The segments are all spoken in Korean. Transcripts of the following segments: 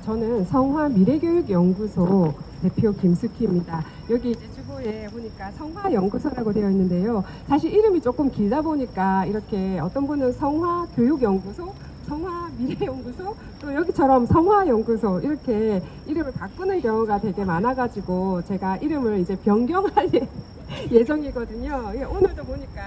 저는 성화미래교육연구소 대표 김숙희입니다. 여기 이제 주보에 보니까 성화연구소라고 되어 있는데요. 사실 이름이 조금 길다 보니까 이렇게 어떤 분은 성화교육연구소, 성화미래연구소, 또 여기처럼 성화연구소 이렇게 이름을 바꾸는 경우가 되게 많아가지고 제가 이름을 이제 변경할 예정이거든요. 오늘도 보니까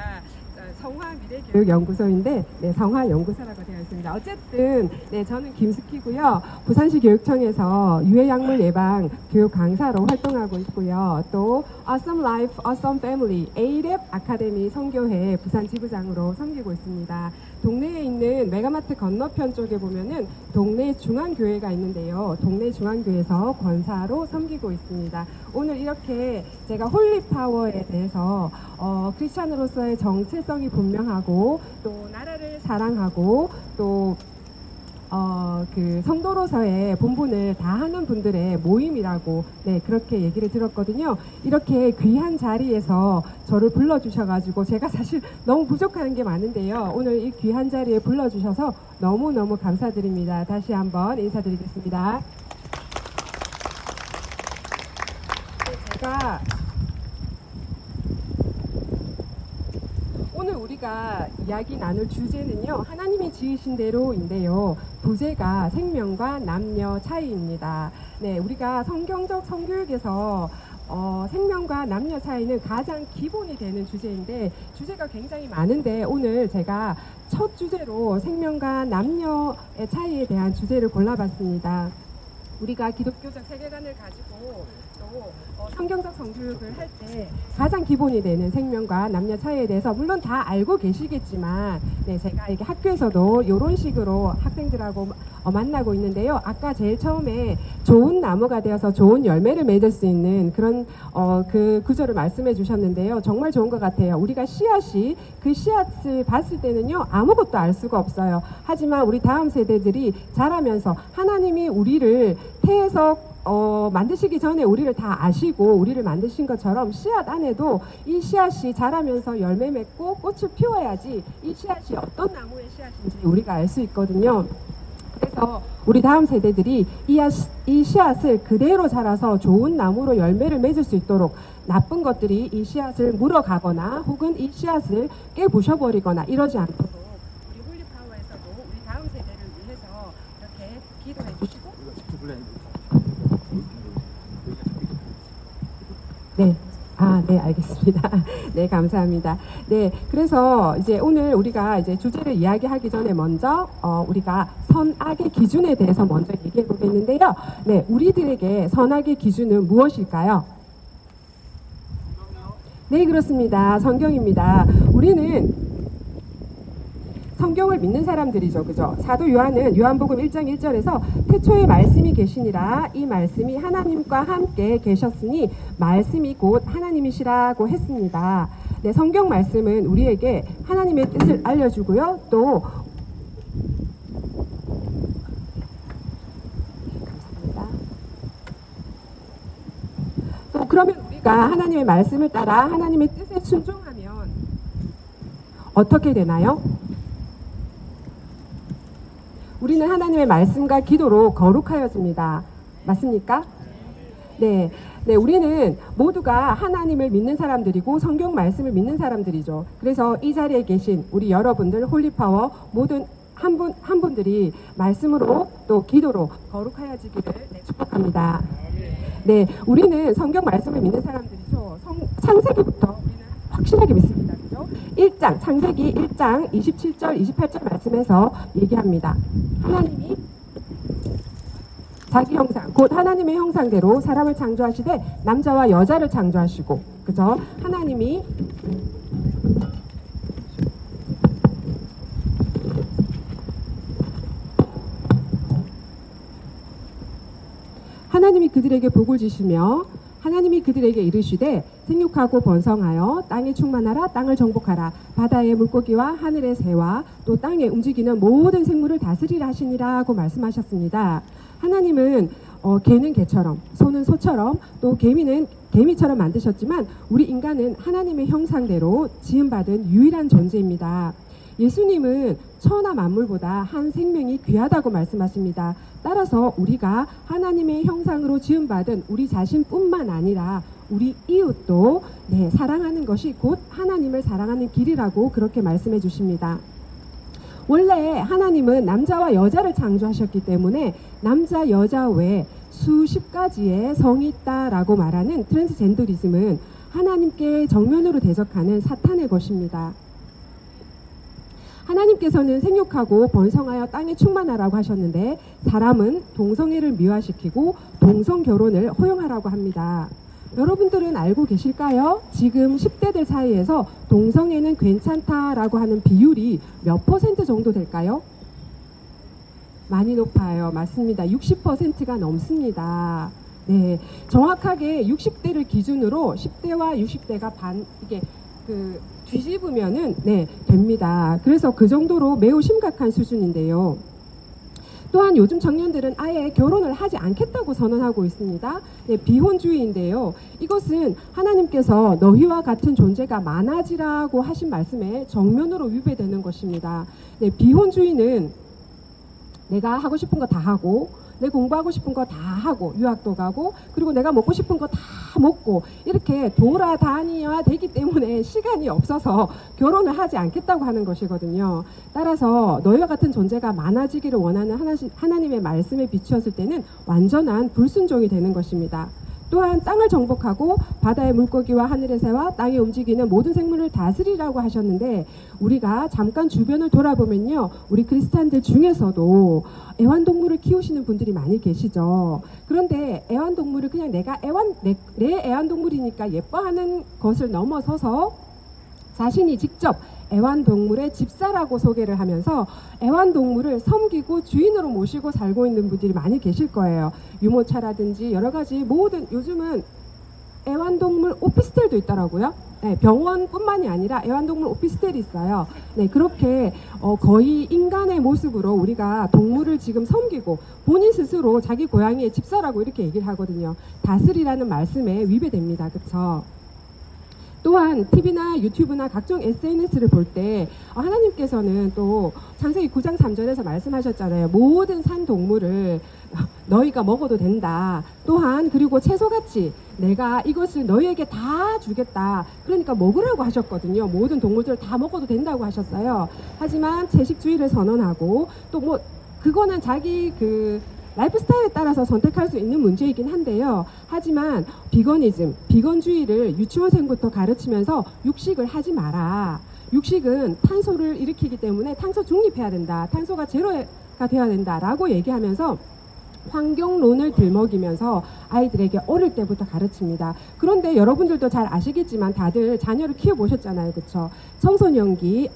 성화미래교육연구소인데 성화연구소라고 되어 있습니다. 어쨌든 저는 김숙희고요. 부산시 교육청에서 유해약물 예방 교육 강사로 활동하고 있고요. 또 Awesome Life, Awesome Family ALAB 아카데미 성교회 부산 지부장으로 섬기고 있습니다. 동네에 있는 메가마트 건너편 쪽에 보면은 동네 중앙교회가 있는데요. 동네 중앙교회에서 권사로 섬기고 있습니다. 오늘 이렇게 제가 홀리파워에 대해서 크리스찬으로서의 정체성이 분명하고 또 나라를 사랑하고 또 그 성도로서의 본분을 다하는 분들의 모임이라고 그렇게 얘기를 들었거든요. 이렇게 귀한 자리에서 저를 불러주셔가지고 제가 사실 너무 부족한 게 많은데요. 오늘 이 귀한 자리에 불러주셔서 너무너무 감사드립니다. 다시 한번 인사드리겠습니다. 제가 오늘 우리가 이야기 나눌 주제는요, 하나님이 지으신 대로인데요. 부제가 생명과 남녀 차이입니다. 우리가 성경적 성교육에서 생명과 남녀 차이는 가장 기본이 되는 주제인데 주제가 굉장히 많은데 오늘 제가 첫 주제로 생명과 남녀의 차이에 대한 주제를 골라봤습니다. 우리가 기독교적 세계관을 가지고 또 성경적 성교육을 할 때 가장 기본이 되는 생명과 남녀 차이에 대해서 물론 다 알고 계시겠지만 제가 이렇게 학교에서도 이런 식으로 학생들하고 만나고 있는데요. 아까 제일 처음에 좋은 나무가 되어서 좋은 열매를 맺을 수 있는 그런 그 구절을 말씀해 주셨는데요. 정말 좋은 것 같아요. 우리가 씨앗이 그 씨앗을 봤을 때는요 아무것도 알 수가 없어요. 하지만 우리 다음 세대들이 자라면서 하나님이 우리를 태에서 만드시기 전에 우리를 다 아시고 우리를 만드신 것처럼 씨앗 안에도 이 씨앗이 자라면서 열매 맺고 꽃을 피워야지 이 씨앗이 어떤 나무의 씨앗인지 우리가 알 수 있거든요. 그래서 우리 다음 세대들이 이 씨앗을 그대로 자라서 좋은 나무로 열매를 맺을 수 있도록 나쁜 것들이 이 씨앗을 물어가거나 혹은 이 씨앗을 깨부셔버리거나 이러지 않도록 우리 홀리파워에서도 우리 다음 세대를 위해서 이렇게 기도해 주시고 네, 알겠습니다. 네, 감사합니다. 그래서 이제 오늘 우리가 이제 주제를 이야기하기 전에 먼저 우리가 선악의 기준에 대해서 먼저 얘기해 보겠는데요. 우리들에게 선악의 기준은 무엇일까요? 네, 그렇습니다. 성경입니다. 우리는 성경을 믿는 사람들이죠. 그죠? 사도 요한은 요한복음 1장 1절에서 태초에 말씀이 계시니라 이 말씀이 하나님과 함께 계셨으니 말씀이 곧 하나님이시라고 했습니다. 성경 말씀은 우리에게 하나님의 뜻을 알려주고요. 또 그러면 우리가 하나님의 말씀을 따라 하나님의 뜻에 순종하면 어떻게 되나요? 우리는 하나님의 말씀과 기도로 거룩하여집니다. 맞습니까? 네, 우리는 모두가 하나님을 믿는 사람들이고 성경 말씀을 믿는 사람들이죠. 그래서 이 자리에 계신 우리 여러분들 홀리파워 모든 한 분들이 말씀으로 또 기도로 거룩하여지기를 축복합니다. 우리는 성경 말씀을 믿는 사람들이죠. 창세기부터 우리는 확실하게 믿습니다. 그죠? 1장, 창세기 1장 27절, 28절 말씀에서 얘기합니다. 하나님이 자기 형상, 곧 하나님의 형상대로 사람을 창조하시되 남자와 여자를 창조하시고, 그죠? 하나님이 그들에게 복을 주시며 하나님이 그들에게 이르시되 생육하고 번성하여 땅에 충만하라 땅을 정복하라 바다의 물고기와 하늘의 새와 또 땅에 움직이는 모든 생물을 다스리라 하시니라고 말씀하셨습니다. 하나님은 개는 개처럼 소는 소처럼 또 개미는 개미처럼 만드셨지만 우리 인간은 하나님의 형상대로 지음받은 유일한 존재입니다. 예수님은 천하 만물보다 한 생명이 귀하다고 말씀하십니다. 따라서 우리가 하나님의 형상으로 지음받은 우리 자신뿐만 아니라 우리 이웃도 사랑하는 것이 곧 하나님을 사랑하는 길이라고 그렇게 말씀해 주십니다. 원래 하나님은 남자와 여자를 창조하셨기 때문에 남자 여자 외에 수십 가지의 성이 있다라고 말하는 트랜스젠더리즘은 하나님께 정면으로 대적하는 사탄의 것입니다. 하나님께서는 생육하고 번성하여 땅에 충만하라고 하셨는데 사람은 동성애를 미화시키고 동성결혼을 허용하라고 합니다. 여러분들은 알고 계실까요? 지금 10대들 사이에서 동성애는 괜찮다라고 하는 비율이 몇 % 정도 될까요? 많이 높아요. 맞습니다. 60%가 넘습니다. 네, 정확하게 60대를 기준으로 10대와 60대가 이게 뒤집으면은 됩니다. 그래서 그 정도로 매우 심각한 수준인데요. 또한 요즘 청년들은 아예 결혼을 하지 않겠다고 선언하고 있습니다. 비혼주의인데요. 이것은 하나님께서 너희와 같은 존재가 많아지라고 하신 말씀에 정면으로 위배되는 것입니다. 비혼주의는 내가 하고 싶은 거 다 하고 내 공부하고 싶은 거 다 하고 유학도 가고 그리고 내가 먹고 싶은 거 다 먹고 이렇게 돌아다녀야 되기 때문에 시간이 없어서 결혼을 하지 않겠다고 하는 것이거든요. 따라서 너희와 같은 존재가 많아지기를 원하는 하나님의 말씀에 비추었을 때는 완전한 불순종이 되는 것입니다. 또한 땅을 정복하고 바다의 물고기와 하늘의 새와 땅에 움직이는 모든 생물을 다스리라고 하셨는데 우리가 잠깐 주변을 돌아보면요. 우리 크리스찬들 중에서도 애완동물을 키우시는 분들이 많이 계시죠. 그런데 애완동물을 그냥 내 애완동물이니까 예뻐하는 것을 넘어서서 자신이 직접 애완동물의 집사라고 소개를 하면서 애완동물을 섬기고 주인으로 모시고 살고 있는 분들이 많이 계실 거예요. 유모차라든지 여러 가지 모든 요즘은 애완동물 오피스텔도 있더라고요. 병원뿐만이 아니라 애완동물 오피스텔이 있어요. 그렇게 거의 인간의 모습으로 우리가 동물을 지금 섬기고 본인 스스로 자기 고양이의 집사라고 이렇게 얘기를 하거든요. 다스리라는 말씀에 위배됩니다. 그렇죠? 또한 TV나 유튜브나 각종 SNS를 볼 때 하나님께서는 또 창세기 9장 3절에서 말씀하셨잖아요. 모든 산 동물을 너희가 먹어도 된다. 또한 그리고 채소같이 내가 이것을 너희에게 다 주겠다. 그러니까 먹으라고 하셨거든요. 모든 동물들 다 먹어도 된다고 하셨어요. 하지만 채식주의를 선언하고 또 그거는 자기 라이프 스타일에 따라서 선택할 수 있는 문제이긴 한데요. 하지만 비건주의를 유치원생부터 가르치면서 육식을 하지 마라. 육식은 탄소를 일으키기 때문에 탄소 중립해야 된다. 탄소가 제로가 되어야 된다라고 얘기하면서 환경론을 들먹이면서 아이들에게 어릴 때부터 가르칩니다. 그런데 여러분들도 잘 아시겠지만 다들 자녀를 키워보셨잖아요. 그렇죠? 청소년기,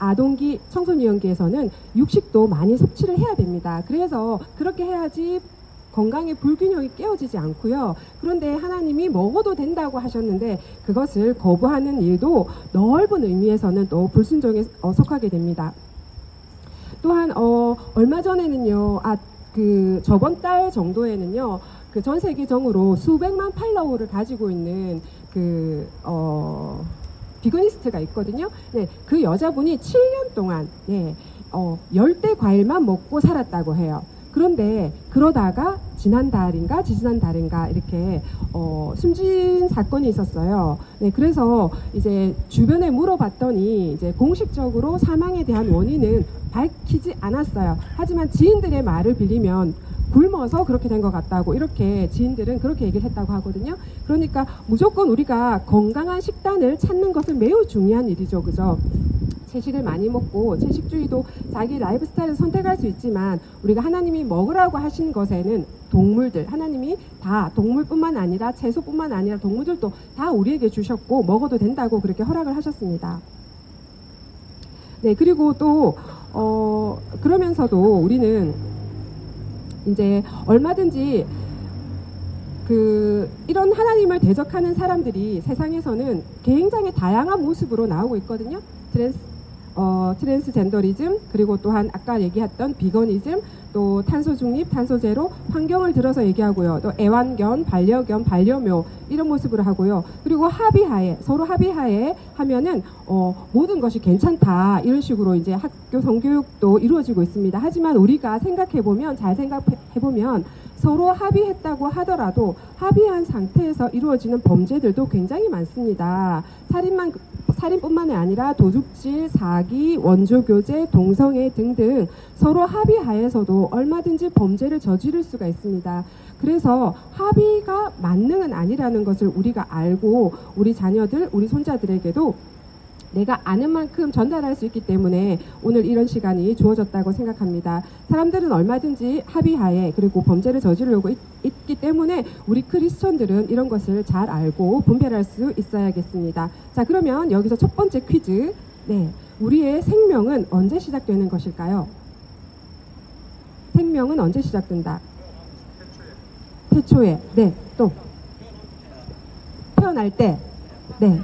청소년기에서는 육식도 많이 섭취를 해야 됩니다. 그래서 그렇게 해야지 건강의 불균형이 깨어지지 않고요. 그런데 하나님이 먹어도 된다고 하셨는데 그것을 거부하는 일도 넓은 의미에서는 또 불순종에 속하게 됩니다. 또한 얼마 전에는요. 저번 달 정도에는요, 전 세계적으로 수백만 팔로워를 가지고 있는 비거니스트가 있거든요. 그 여자분이 7년 동안 열대 과일만 먹고 살았다고 해요. 그런데 그러다가 지지난달인가 이렇게 숨진 사건이 있었어요. 그래서 이제 주변에 물어봤더니 이제 공식적으로 사망에 대한 원인은 밝히지 않았어요. 하지만 지인들의 말을 빌리면 굶어서 그렇게 된 것 같다고 이렇게 지인들은 그렇게 얘기를 했다고 하거든요. 그러니까 무조건 우리가 건강한 식단을 찾는 것은 매우 중요한 일이죠. 그죠? 채식을 많이 먹고 채식주의도 자기 라이프 스타일을 선택할 수 있지만 우리가 하나님이 먹으라고 하신 것에는 동물들, 하나님이 다 동물뿐만 아니라 채소뿐만 아니라 동물들도 다 우리에게 주셨고 먹어도 된다고 그렇게 허락을 하셨습니다. 그리고 또 그러면서도 우리는 이제 얼마든지 이런 하나님을 대적하는 사람들이 세상에서는 굉장히 다양한 모습으로 나오고 있거든요. 트랜스젠더리즘, 그리고 또한 아까 얘기했던 비거니즘, 또 탄소 중립, 탄소 제로, 환경을 들어서 얘기하고요. 또 애완견, 반려견, 반려묘 이런 모습으로 하고요. 그리고 합의하에, 서로 합의하에 하면은 모든 것이 괜찮다 이런 식으로 이제 학교 성교육도 이루어지고 있습니다. 하지만 우리가 생각해보면, 잘 생각해보면 서로 합의했다고 하더라도 합의한 상태에서 이루어지는 범죄들도 굉장히 많습니다. 살인뿐만이 아니라 도둑질, 사기, 원조교제, 동성애 등등 서로 합의하에서도 얼마든지 범죄를 저지를 수가 있습니다. 그래서 합의가 만능은 아니라는 것을 우리가 알고 우리 자녀들, 우리 손자들에게도 내가 아는 만큼 전달할 수 있기 때문에 오늘 이런 시간이 주어졌다고 생각합니다. 사람들은 얼마든지 합의하에 그리고 범죄를 저지르려고 있기 때문에 우리 크리스천들은 이런 것을 잘 알고 분별할 수 있어야겠습니다. 자, 그러면 여기서 첫 번째 퀴즈. 네, 우리의 생명은 언제 시작되는 것일까요? 생명은 언제 시작된다? 태초에. 네, 또 태어날 때. 네.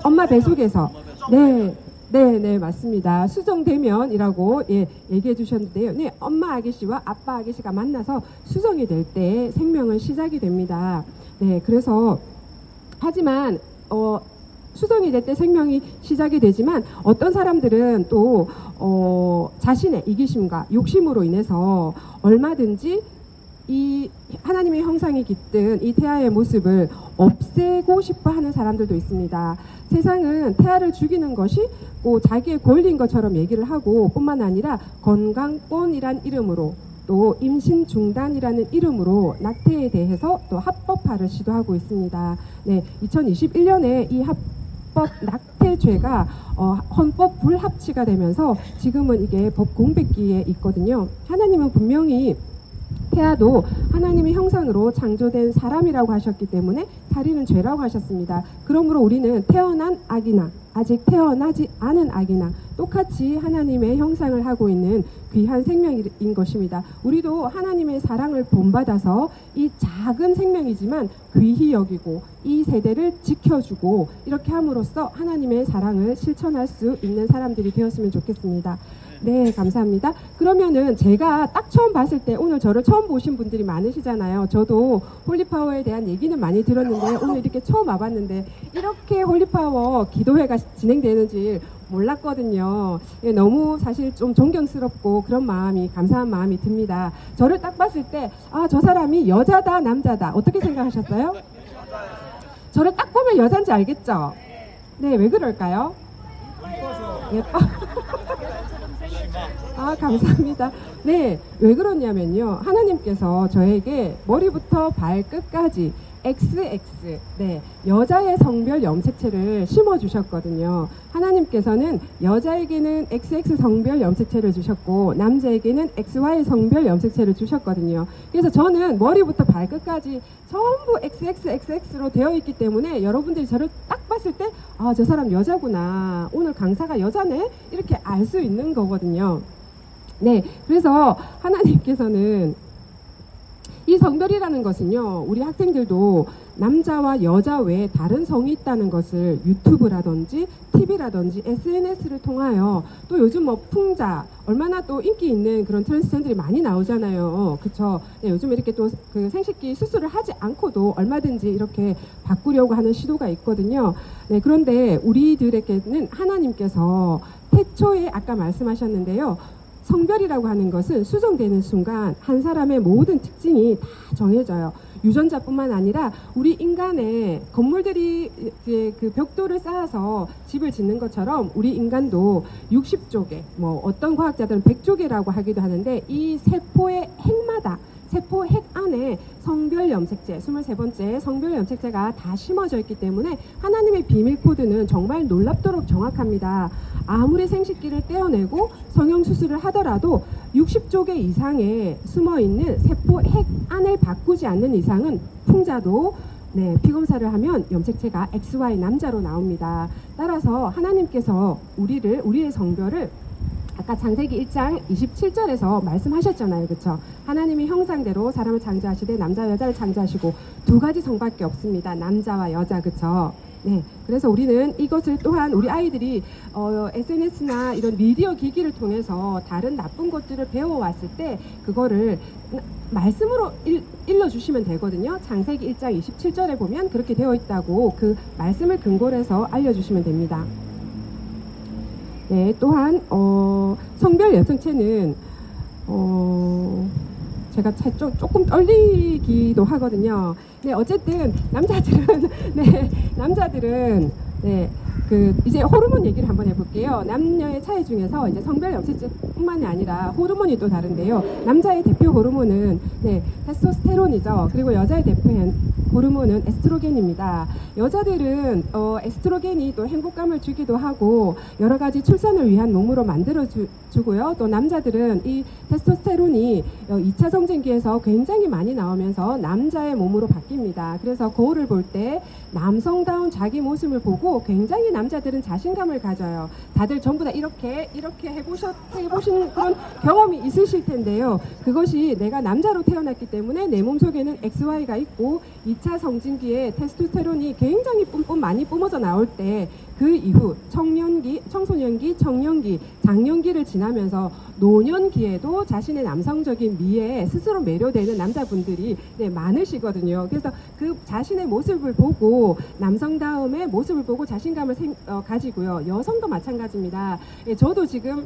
엄마 뱃속에서. 네, 맞습니다. 수정되면이라고 얘기해 주셨는데요. 네, 엄마 아기씨와 아빠 아기씨가 만나서 수정이 될 때 생명은 시작이 됩니다. 네, 그래서 하지만 수정이 될 때 생명이 시작이 되지만 어떤 사람들은 또 자신의 이기심과 욕심으로 인해서 얼마든지 이 하나님의 형상이 깃든 이 태아의 모습을 없애고 싶어 하는 사람들도 있습니다. 세상은 태아를 죽이는 것이 자기의 권리인 것처럼 얘기를 하고 뿐만 아니라 건강권이란 이름으로 또 임신 중단이라는 이름으로 낙태에 대해서 또 합법화를 시도하고 있습니다. 네, 2021년에 이 합법 낙태죄가 헌법 불합치가 되면서 지금은 이게 법 공백기에 있거든요. 하나님은 분명히 태아도 하나님의 형상으로 창조된 사람이라고 하셨기 때문에 살인은 죄라고 하셨습니다. 그러므로 우리는 태어난 아기나 아직 태어나지 않은 아기나 똑같이 하나님의 형상을 하고 있는 귀한 생명인 것입니다. 우리도 하나님의 사랑을 본받아서 이 작은 생명이지만 귀히 여기고 이 세대를 지켜주고 이렇게 함으로써 하나님의 사랑을 실천할 수 있는 사람들이 되었으면 좋겠습니다. 네, 감사합니다. 그러면은 제가 딱 처음 봤을 때, 오늘 저를 처음 보신 분들이 많으시잖아요. 저도 홀리파워에 대한 얘기는 많이 들었는데 오늘 이렇게 처음 와봤는데 이렇게 홀리파워 기도회가 진행되는지 몰랐거든요. 예, 너무 사실 좀 존경스럽고 그런 마음이, 감사한 마음이 듭니다. 저를 딱 봤을 때 저 사람이 여자다 남자다 어떻게 생각하셨어요? 저를 딱 보면 여잔지 알겠죠? 네, 왜 그럴까요? 예뻐. 감사합니다. 네, 왜 그러냐면요. 하나님께서 저에게 머리부터 발끝까지 XX, 네, 여자의 성별 염색체를 심어주셨거든요. 하나님께서는 여자에게는 XX 성별 염색체를 주셨고 남자에게는 XY 성별 염색체를 주셨거든요. 그래서 저는 머리부터 발끝까지 전부 XXXX로 되어 있기 때문에 여러분들이 저를 딱 봤을 때 저 사람 여자구나, 오늘 강사가 여자네, 이렇게 알 수 있는 거거든요. 네, 그래서 하나님께서는 이 성별이라는 것은요, 우리 학생들도 남자와 여자 외에 다른 성이 있다는 것을 유튜브라든지 TV라든지 SNS를 통하여, 또 요즘 풍자 얼마나 또 인기 있는 그런 트랜스젠더들이 많이 나오잖아요. 그쵸? 네, 요즘 이렇게 또 그 생식기 수술을 하지 않고도 얼마든지 이렇게 바꾸려고 하는 시도가 있거든요. 네, 그런데 우리들에게는 하나님께서 태초에 아까 말씀하셨는데요, 성별이라고 하는 것은 수정되는 순간 한 사람의 모든 특징이 다 정해져요. 유전자뿐만 아니라 우리 인간의 건물들이 이제 그 벽돌을 쌓아서 집을 짓는 것처럼 우리 인간도 60조개, 어떤 과학자들은 100조개라고 하기도 하는데 이 세포의 핵마다, 세포 핵 안에 성별 염색체, 23번째 성별 염색체가 다 심어져 있기 때문에 하나님의 비밀 코드는 정말 놀랍도록 정확합니다. 아무리 생식기를 떼어내고 성형수술을 하더라도 60조개 이상에 숨어있는 세포 핵 안을 바꾸지 않는 이상은 풍자도 피검사를 하면 염색체가 XY 남자로 나옵니다. 따라서 하나님께서 우리의 성별을 아까 창세기 1장 27절에서 말씀하셨잖아요. 그렇죠? 하나님이 형상대로 사람을 창조하시되 남자 여자를 창조하시고 두 가지 성밖에 없습니다. 남자와 여자. 그렇죠? 네, 그래서 우리는 이것을 또한 우리 아이들이 SNS나 이런 미디어 기기를 통해서 다른 나쁜 것들을 배워왔을 때 그거를 말씀으로 일러주시면 되거든요. 창세기 1장 27절에 보면 그렇게 되어 있다고 그 말씀을 근거로 해서 알려주시면 됩니다. 네, 또한 성별 여성체는 제가 조금 떨리기도 하거든요. 네, 어쨌든 남자들은 이제 호르몬 얘기를 한번 해볼게요. 남녀의 차이 중에서 이제 성별 염색체뿐만이 아니라 호르몬이 또 다른데요. 남자의 대표 호르몬은 테스토스테론이죠. 그리고 여자의 대표 호르몬은 에스트로겐입니다. 여자들은 에스트로겐이 또 행복감을 주기도 하고 여러 가지 출산을 위한 몸으로 만들어 주고요. 또 남자들은 이 테스토스테론이 2차 성징기에서 굉장히 많이 나오면서 남자의 몸으로 바뀝니다. 그래서 거울을 볼 때 남성다운 자기 모습을 보고 굉장히 남자들은 자신감을 가져요. 다들 전부 다 이렇게 해보신 그런 경험이 있으실 텐데요. 그것이 내가 남자로 태어났기 때문에 내 몸속에는 XY가 있고 2차 성징기에 테스토스테론이 굉장히 많이 뿜어져 나올 때 그 이후 청년기, 청소년기, 청년기, 장년기를 지나면서 노년기에도 자신의 남성적인 미에 스스로 매료되는 남자분들이 많으시거든요. 그래서 그 자신의 모습을 보고 남성다움의 모습을 보고 자신감을 가지고요. 여성도 마찬가지입니다. 저도 지금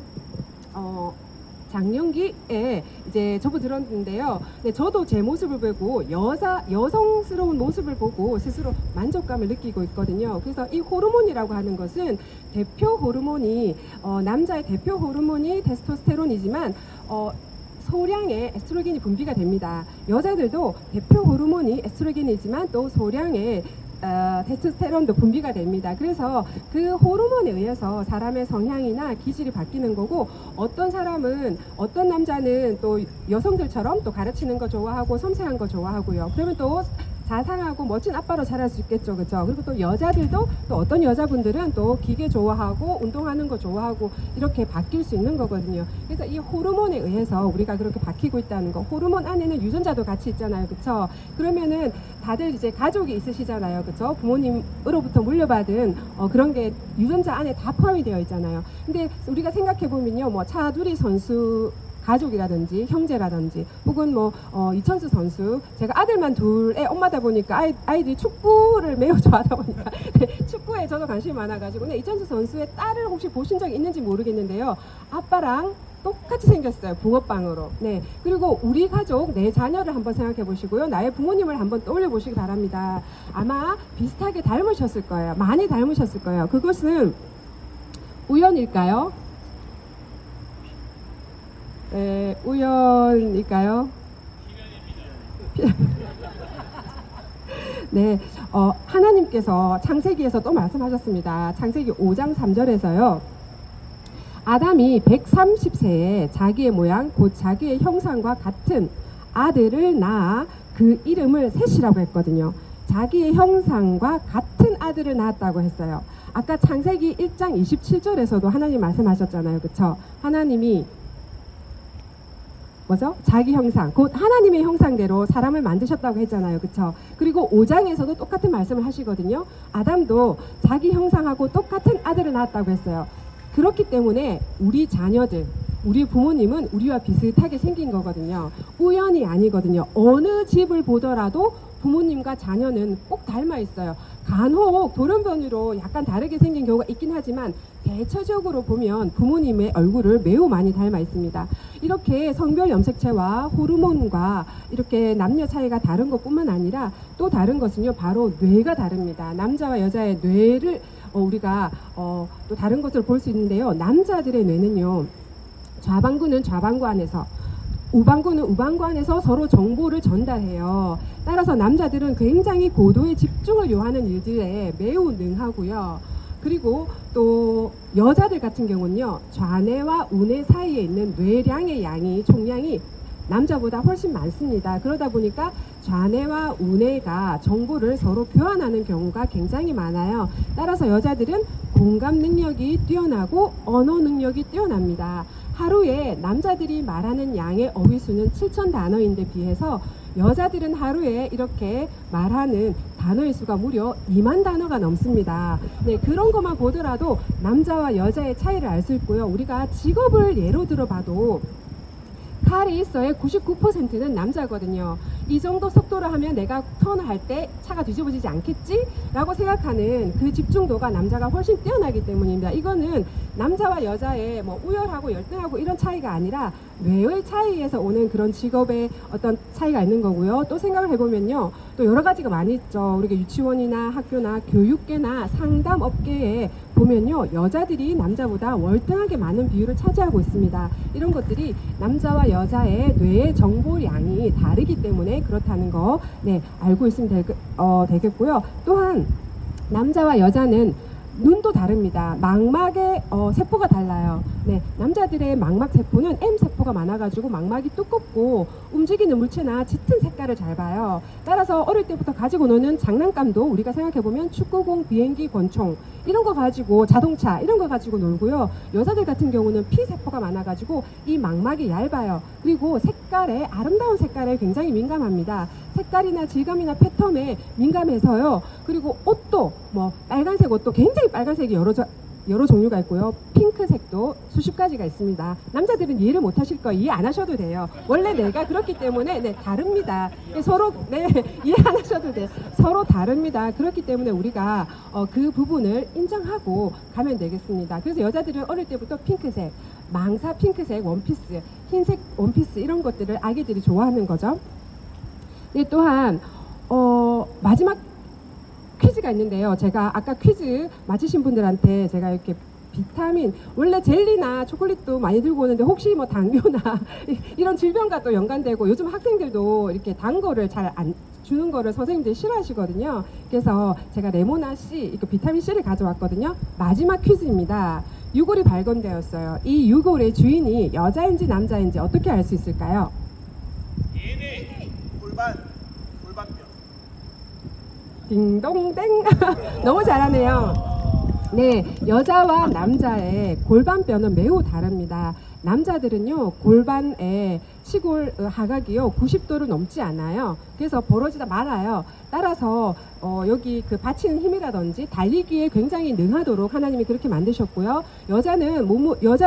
장년기에 이제 접어들었는데요. 네, 저도 제 모습을 보고 여성스러운 모습을 보고 스스로 만족감을 느끼고 있거든요. 그래서 이 호르몬이라고 하는 것은 대표 호르몬이 남자의 대표 호르몬이 테스토스테론이지만 소량의 에스트로겐이 분비가 됩니다. 여자들도 대표 호르몬이 에스트로겐이지만 또 소량의 테스토스테론도 분비가 됩니다. 그래서 그 호르몬에 의해서 사람의 성향이나 기질이 바뀌는 거고 어떤 남자는 또 여성들처럼 또 가르치는 거 좋아하고 섬세한 거 좋아하고요. 그러면 또 자상하고 멋진 아빠로 자랄 수 있겠죠. 그죠? 그리고 또 여자들도 또 어떤 여자분들은 또 기계 좋아하고 운동하는 거 좋아하고 이렇게 바뀔 수 있는 거거든요. 그래서 이 호르몬에 의해서 우리가 그렇게 바뀌고 있다는 거. 호르몬 안에는 유전자도 같이 있잖아요. 그쵸? 그러면은 다들 이제 가족이 있으시잖아요. 그쵸? 부모님으로부터 물려받은 그런 게 유전자 안에 다 포함이 되어 있잖아요. 근데 우리가 생각해 보면요. 뭐 차두리 선수 가족이라든지 형제라든지 혹은 이천수 선수, 제가 아들만 둘의 엄마다 보니까 아이들이 축구를 매우 좋아하다 보니까 축구에 저도 관심이 많아가지고 이천수 선수의 딸을 혹시 보신 적이 있는지 모르겠는데요. 아빠랑 똑같이 생겼어요. 붕어빵으로. 네. 그리고 우리 가족, 내 자녀를 한번 생각해 보시고요. 나의 부모님을 한번 떠올려 보시기 바랍니다. 아마 비슷하게 닮으셨을 거예요. 많이 닮으셨을 거예요. 그것은 우연일까요? 네, 우연일까요? 네, 하나님께서 창세기에서 또 말씀하셨습니다. 창세기 5장 3절에서요. 아담이 130세에 자기의 모양, 곧 자기의 형상과 같은 아들을 낳아 그 이름을 셋이라고 했거든요. 자기의 형상과 같은 아들을 낳았다고 했어요. 아까 창세기 1장 27절에서도 하나님 말씀하셨잖아요. 그쵸? 하나님이 자기 형상, 곧 하나님의 형상대로 사람을 만드셨다고 했잖아요. 그쵸? 그리고 5장에서도 똑같은 말씀을 하시거든요. 아담도 자기 형상하고 똑같은 아들을 낳았다고 했어요. 그렇기 때문에 우리 자녀들, 우리 부모님은 우리와 비슷하게 생긴 거거든요. 우연이 아니거든요. 어느 집을 보더라도 부모님과 자녀는 꼭 닮아 있어요. 간혹 돌연변이로 약간 다르게 생긴 경우가 있긴 하지만 대체적으로 보면 부모님의 얼굴을 매우 많이 닮아 있습니다. 이렇게 성별 염색체와 호르몬과 이렇게 남녀 차이가 다른 것뿐만 아니라 또 다른 것은요, 바로 뇌가 다릅니다. 남자와 여자의 뇌를 우리가 또 다른 것을 볼 수 있는데요. 남자들의 뇌는요, 좌반구는 좌반구 안에서, 우반구는 우반구 안에서 서로 정보를 전달해요. 따라서 남자들은 굉장히 고도의 집중을 요하는 일들에 매우 능하고요. 그리고 또 여자들 같은 경우는요, 좌뇌와 우뇌 사이에 있는 뇌량의 총량이 남자보다 훨씬 많습니다. 그러다 보니까 좌뇌와 우뇌가 정보를 서로 교환하는 경우가 굉장히 많아요. 따라서 여자들은 공감 능력이 뛰어나고 언어 능력이 뛰어납니다. 하루에 남자들이 말하는 양의 어휘수는 7,000단어인데 비해서 여자들은 하루에 이렇게 말하는 단어의 수가 무려 2만 단어가 넘습니다. 네, 그런 것만 보더라도 남자와 여자의 차이를 알 수 있고요. 우리가 직업을 예로 들어봐도 카레이서의 99%는 남자거든요. 이 정도 속도로 하면 내가 턴을 할 때 차가 뒤집어지지 않겠지? 라고 생각하는 그 집중도가 남자가 훨씬 뛰어나기 때문입니다. 이거는 남자와 여자의 뭐 우열하고 열등하고 이런 차이가 아니라 뇌의 차이에서 오는 그런 직업의 어떤 차이가 있는 거고요. 또 생각을 해보면요. 또 여러 가지가 많이 있죠. 우리가 유치원이나 학교나 교육계나 상담업계에 보면요. 여자들이 남자보다 월등하게 많은 비율을 차지하고 있습니다. 이런 것들이 남자와 여자의 뇌의 정보량이 다르기 때문에 그렇다는 거 네, 알고 있으면 되겠고요. 또한 남자와 여자는 눈도 다릅니다. 망막의 세포가 달라요. 네, 남자들의 망막 세포는 M 세포가 많아가지고 망막이 두껍고 움직이는 물체나 짙은 색깔을 잘 봐요. 따라서 어릴 때부터 가지고 노는 장난감도 우리가 생각해보면 축구공, 비행기, 권총 이런 거 가지고 자동차 이런 거 가지고 놀고요. 여자들 같은 경우는 P 세포가 많아가지고 이 망막이 얇아요. 그리고 색깔에 아름다운 색깔에 굉장히 민감합니다. 색깔이나 질감이나 패턴에 민감해서요. 그리고 옷도 뭐 빨간색 옷도 굉장히 빨간색이 여러 종류가 있고요. 핑크색도 수십 가지가 있습니다. 남자들은 이해를 못 하실 거예요. 이해 안 하셔도 돼요. 원래 내가 그렇기 때문에 네, 다릅니다. 서로 네, 이해 안 하셔도 돼요. 서로 다릅니다. 그렇기 때문에 우리가 그 부분을 인정하고 가면 되겠습니다. 그래서 여자들은 어릴 때부터 핑크색, 망사 핑크색 원피스, 흰색 원피스 이런 것들을 아기들이 좋아하는 거죠. 네, 또한 마지막 퀴즈가 있는데요. 제가 아까 퀴즈 맞히신 분들한테 제가 이렇게 비타민, 원래 젤리나 초콜릿도 많이 들고 오는데 혹시 뭐 당뇨나 이런 질병과 또 연관되고 요즘 학생들도 이렇게 단 거를 잘 안 주는 거를 선생님들이 싫어하시거든요. 그래서 제가 레모나 C, 이렇게 비타민 C를 가져왔거든요. 마지막 퀴즈입니다. 유골이 발견되었어요. 이 유골의 주인이 여자인지 남자인지 어떻게 알 수 있을까요? 얘네 골반뼈. 딩동댕. 너무 잘하네요. 네, 여자와 남자의 골반뼈는 매우 다릅니다. 남자들은요, 골반의 치골 하각이요, 90도를 넘지 않아요. 그래서 벌어지다 말아요. 따라서 여기 그 받치는 힘이라든지 달리기에 굉장히 능하도록 하나님이 그렇게 만드셨고요. 여자의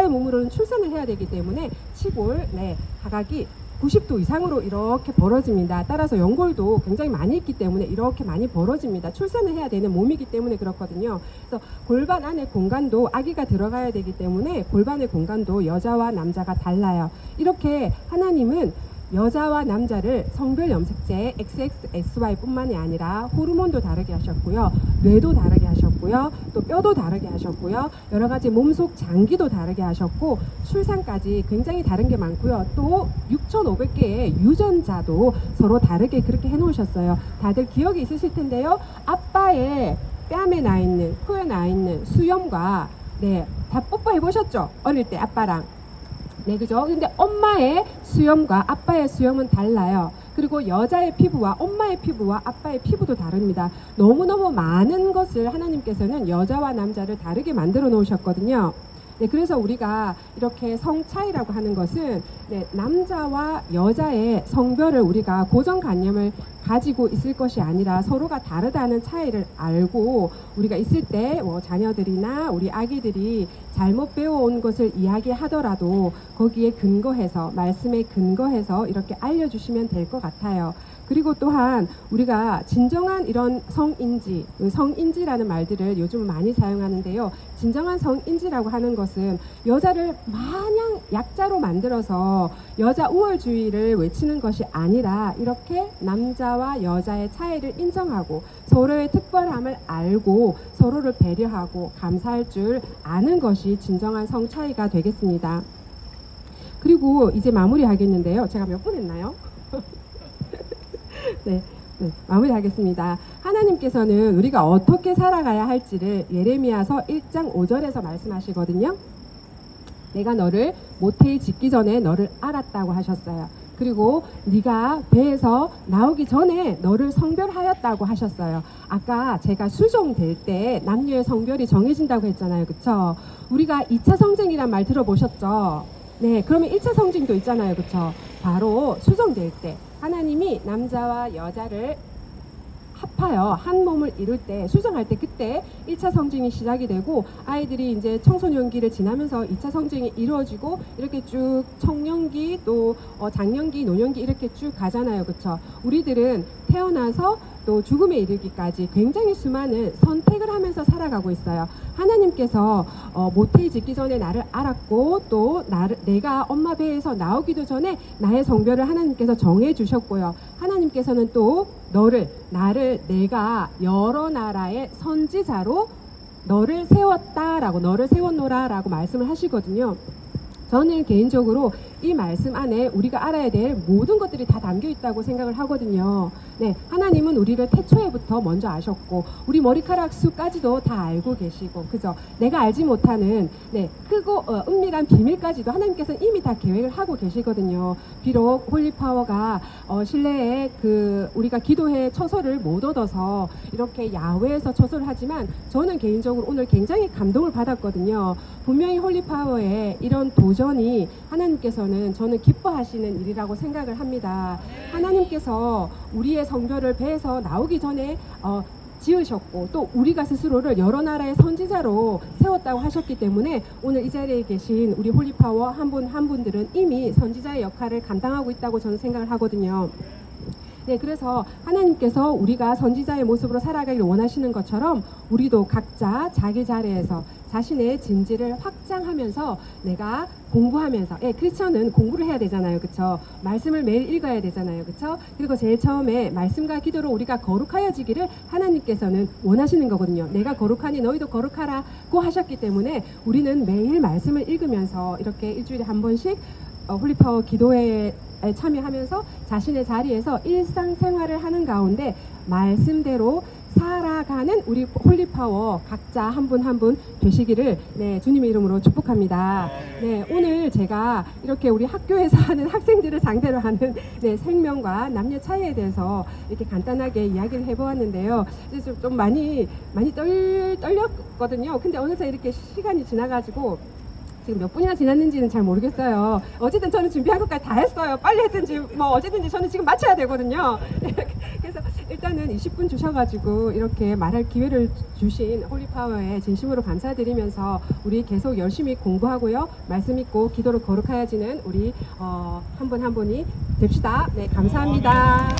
몸으로는 출산을 해야 되기 때문에 치골, 네, 하각이 90도 이상으로 이렇게 벌어집니다. 따라서 연골도 굉장히 많이 있기 때문에 이렇게 많이 벌어집니다. 출산을 해야 되는 몸이기 때문에 그렇거든요. 그래서 골반 안에 공간도 아기가 들어가야 되기 때문에 골반의 공간도 여자와 남자가 달라요. 이렇게 하나님은 여자와 남자를 성별 염색제 XXXY 뿐만이 아니라 호르몬도 다르게 하셨고요. 뇌도 다르게 하셨고요. 또 뼈도 다르게 하셨고요. 여러 가지 몸속 장기도 다르게 하셨고 출산까지 굉장히 다른 게 많고요. 또 6,500개의 유전자도 서로 다르게 그렇게 해놓으셨어요. 다들 기억이 있으실 텐데요. 아빠의 뺨에 나 있는, 코에 나 있는 수염과 네, 다 뽀뽀해 보셨죠? 어릴 때 아빠랑. 네, 그죠? 근데 엄마의 수염과 아빠의 수염은 달라요. 그리고 여자의 피부와 엄마의 피부와 아빠의 피부도 다릅니다. 너무너무 많은 것을 하나님께서는 여자와 남자를 다르게 만들어 놓으셨거든요. 네, 그래서 우리가 이렇게 성 차이라고 하는 것은 네, 남자와 여자의 성별을 우리가 고정관념을 가지고 있을 것이 아니라 서로가 다르다는 차이를 알고 우리가 있을 때 뭐 자녀들이나 우리 아기들이 잘못 배워온 것을 이야기하더라도 거기에 근거해서 말씀에 근거해서 이렇게 알려주시면 될 것 같아요. 그리고 또한 우리가 진정한 이런 성인지라는 말들을 요즘 많이 사용하는데요. 진정한 성인지라고 하는 것은 여자를 마냥 약자로 만들어서 여자 우월주의를 외치는 것이 아니라 이렇게 남자와 여자의 차이를 인정하고 서로의 특별함을 알고 서로를 배려하고 감사할 줄 아는 것이 진정한 성 차이가 되겠습니다. 그리고 이제 마무리하겠는데요. 제가 몇 분 했나요? 네, 마무리하겠습니다. 하나님께서는 우리가 어떻게 살아가야 할지를 예레미야서 1장 5절에서 말씀하시거든요. 내가 너를 모태에 짓기 전에 너를 알았다고 하셨어요. 그리고 네가 배에서 나오기 전에 너를 성별하였다고 하셨어요. 아까 제가 수종될 때 남녀의 성별이 정해진다고 했잖아요. 그쵸? 우리가 2차 성징이란 말 들어보셨죠? 네, 그러면 1차 성징도 있잖아요. 그쵸? 바로 수종될 때 하나님이 남자와 여자를 합하여 한 몸을 이룰 때, 수정할 때 그때 1차 성징이 시작이 되고 아이들이 이제 청소년기를 지나면서 2차 성징이 이루어지고 이렇게 쭉 청년기 또 장년기, 노년기 이렇게 쭉 가잖아요. 그렇죠? 우리들은 태어나서 또 죽음에 이르기까지 굉장히 수많은 선택을 하면서 살아가고 있어요. 하나님께서 모태에 짓기 전에 나를 알았고 또 내가 엄마 배에서 나오기도 전에 나의 성별을 하나님께서 정해 주셨고요. 하나님께서는 또 나를 내가 여러 나라의 선지자로 너를 세웠다라고, 너를 세웠노라라고 말씀을 하시거든요. 저는 개인적으로 이 말씀 안에 우리가 알아야 될 모든 것들이 다 담겨 있다고 생각을 하거든요. 네, 하나님은 우리를 태초에부터 먼저 아셨고 우리 머리카락 수까지도 다 알고 계시고, 그죠? 내가 알지 못하는 크고 은밀한 비밀까지도 하나님께서는 이미 다 계획을 하고 계시거든요. 비록 홀리파워가 실내에 우리가 기도회 처소를 못 얻어서 이렇게 야외에서 처소를 하지만 저는 개인적으로 오늘 굉장히 감동을 받았거든요. 분명히 홀리파워의 이런 도전이 하나님께서는 저는 기뻐하시는 일이라고 생각을 합니다. 하나님께서 우리의 성별을 배에서 나오기 전에 지으셨고 또 우리가 스스로를 여러 나라의 선지자로 세웠다고 하셨기 때문에 오늘 이 자리에 계신 우리 홀리파워 한 분 한 분들은 이미 선지자의 역할을 감당하고 있다고 저는 생각을 하거든요. 네, 그래서 하나님께서 우리가 선지자의 모습으로 살아가길 원하시는 것처럼 우리도 각자 자기 자리에서 자신의 진지를 확장하면서 내가 공부하면서, 크리스천은 공부를 해야 되잖아요. 그쵸? 말씀을 매일 읽어야 되잖아요. 그쵸? 그리고 제일 처음에 말씀과 기도로 우리가 거룩하여지기를 하나님께서는 원하시는 거거든요. 내가 거룩하니 너희도 거룩하라고 하셨기 때문에 우리는 매일 말씀을 읽으면서 이렇게 일주일에 한 번씩 홀리파워 기도회에 참여하면서 자신의 자리에서 일상생활을 하는 가운데 말씀대로 살아가는 우리 홀리파워 각자 한 분 한 분 되시기를 주님의 이름으로 축복합니다. 네, 오늘 제가 이렇게 우리 학교에서 하는 학생들을 상대로 하는 생명과 남녀 차이에 대해서 이렇게 간단하게 이야기를 해보았는데요. 그래서 좀 많이 떨렸거든요. 근데 어느새 이렇게 시간이 지나가지고 지금 몇 분이나 지났는지는 잘 모르겠어요. 어쨌든 저는 준비한 것까지 다 했어요. 빨리 했든지 뭐 어쨌든지 저는 지금 마쳐야 되거든요. 그래서 일단은 20분 주셔가지고 이렇게 말할 기회를 주신 홀리파워에 진심으로 감사드리면서 우리 계속 열심히 공부하고요. 말씀 있고 기도로 거룩하여지는 우리 한 분 한 분이 됩시다. 네, 감사합니다.